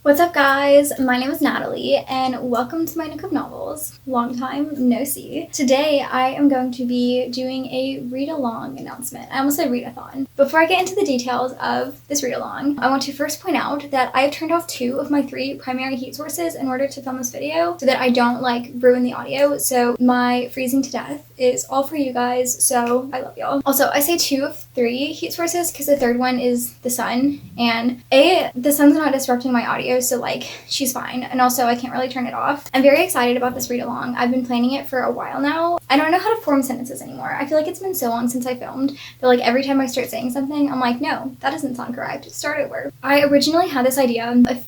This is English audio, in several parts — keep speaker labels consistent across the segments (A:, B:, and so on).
A: What's up guys? My name is Natalie and welcome to my Nook of Novels. Long time no see. Today I am going to be doing a read-along announcement. I almost said readathon. Before I get into the details of this read-along, I want to first point out that I have turned off 2 of my 3 primary heat sources in order to film this video so that I don't ruin the audio. So my freezing to death is all for you guys, so I love y'all. Also, I say 2 of 3 heat sources because the third one is the sun, and the sun's not disrupting my audio, so she's fine, and also I can't really turn it off. I'm very excited about this read along. I've been planning it for a while now. I don't know how to form sentences anymore. I feel like it's been so long since I filmed that every time I start saying something, I'm like, no, that doesn't sound correct. Start over. I originally had this idea a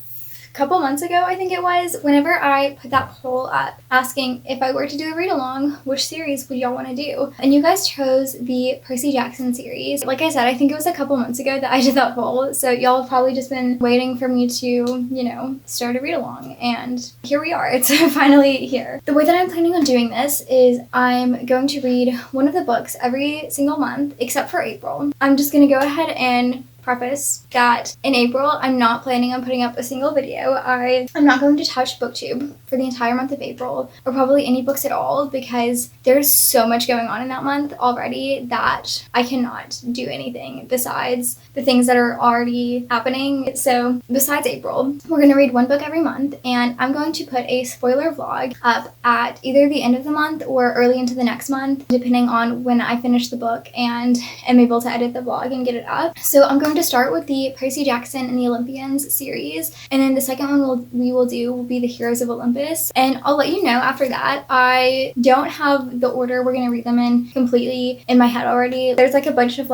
A: couple months ago, I think it was, whenever I put that poll up asking if I were to do a read along, which series would y'all want to do? And you guys chose the Percy Jackson series. Like I said, I think it was a couple months ago that I did that poll, so y'all have probably just been waiting for me to, start a read along, and here we are. It's finally here. The way that I'm planning on doing this is I'm going to read one of the books every single month except for April. I'm just going to go ahead and preface that in April, I'm not planning on putting up a single video. I'm not going to touch BookTube for the entire month of April, or probably any books at all, because there's so much going on in that month already that I cannot do anything besides the things that are already happening. So besides April, we're going to read one book every month, and I'm going to put a spoiler vlog up at either the end of the month or early into the next month, depending on when I finish the book and am able to edit the vlog and get it up. So I'm going to start with the Percy Jackson and the Olympians series, and then the second one we will be the Heroes of Olympus, and I'll let you know after that. I don't have the order we're going to read them in completely in my head already. There's a bunch of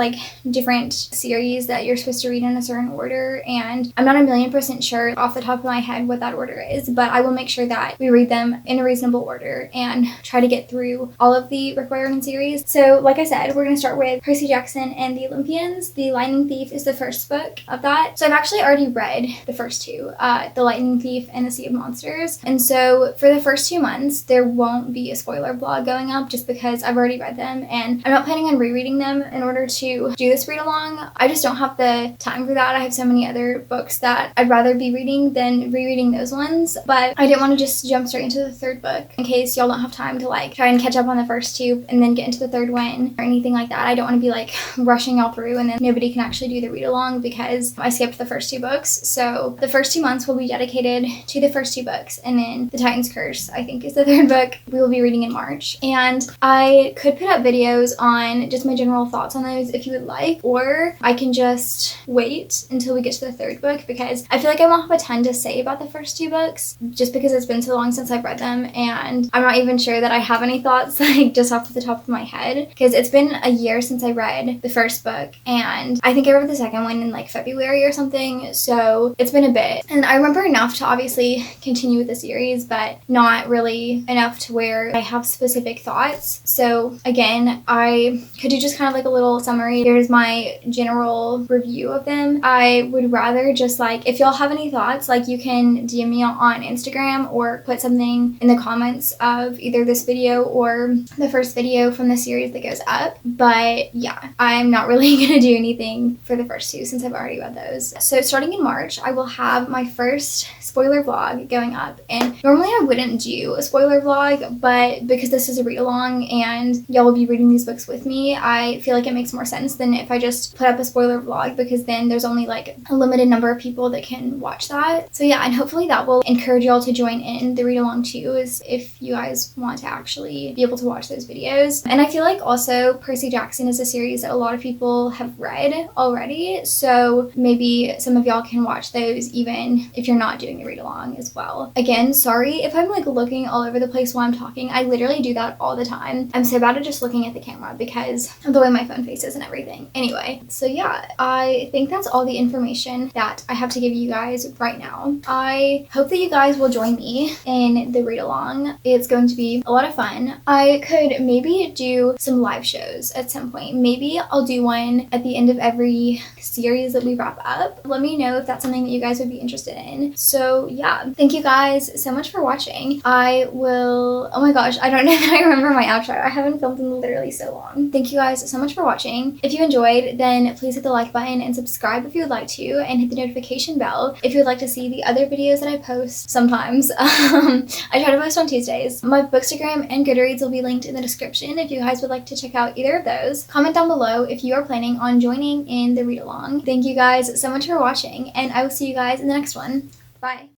A: different series that you're supposed to read in a certain order, and I'm not 1,000,000% sure off the top of my head what that order is, but I will make sure that we read them in a reasonable order and try to get through all of the required series. So like I said, we're going to start with Percy Jackson and the Olympians. The Lightning Thief is the first book of that. So I've actually already read the first 2, The Lightning Thief and The Sea of Monsters. And so for the first 2 months, there won't be a spoiler vlog going up just because I've already read them, and I'm not planning on rereading them in order to do this read along. I just don't have the time for that. I have so many other books that I'd rather be reading than rereading those ones, but I didn't want to just jump straight into the third book in case y'all don't have time to try and catch up on the first 2 and then get into the third one or anything like that. I don't want to be rushing y'all through and then nobody can actually do the read along because I skipped the first 2 books. So the first 2 months will be dedicated to the first 2 books, and then The Titan's Curse, I think, is the third book we will be reading in March. And I could put up videos on just my general thoughts on those if you would like, or I can just wait until we get to the third book because I feel like I won't have a ton to say about the first 2 books just because it's been so long since I've read them, and I'm not even sure that I have any thoughts just off the top of my head because it's been a year since I read the first book, and I think I read the second one in February or something, so it's been a bit. And I remember enough to obviously continue with the series, but not really enough to where I have specific thoughts. So again, I could do just a little summary. Here's my general review of them. I would rather just if y'all have any thoughts, you can DM me on Instagram or put something in the comments of either this video or the first video from the series that goes up. But yeah, I'm not really gonna do anything for the first 2 since I've already read those. So starting in March, I will have my first spoiler vlog going up, and normally I wouldn't do a spoiler vlog, but because this is a read along and y'all will be reading these books with me, I feel like it makes more sense than if I just put up a spoiler vlog, because then there's only a limited number of people that can watch that. So yeah, and hopefully that will encourage y'all to join in the read along too, is if you guys want to actually be able to watch those videos. And I feel like also Percy Jackson is a series that a lot of people have read already, so maybe some of y'all can watch those even if you're not doing the read along as well. Again, sorry if I'm looking all over the place while I'm talking. I literally do that all the time. I'm so bad at just looking at the camera because of the way my phone faces and everything. Anyway, so yeah, I think that's all the information that I have to give you guys right now. I hope that you guys will join me in the read along. It's going to be a lot of fun. I could maybe do some live shows at some point. Maybe I'll do one at the end of every series that we wrap up. Let me know if that's something that you guys would be interested in. So yeah, thank you guys so much for watching. I will, oh my gosh, I don't know that I remember my outro. I haven't filmed in literally so long. Thank you guys so much for watching. If you enjoyed, then please hit the like button and subscribe if you would like to, and hit the notification bell if you would like to see the other videos that I post sometimes. I try to post on Tuesdays. My Bookstagram and Goodreads will be linked in the description if you guys would like to check out either of those. Comment down below if you are planning on joining in the read along. Thank you guys so much for watching, and I will see you guys in the next one. Bye.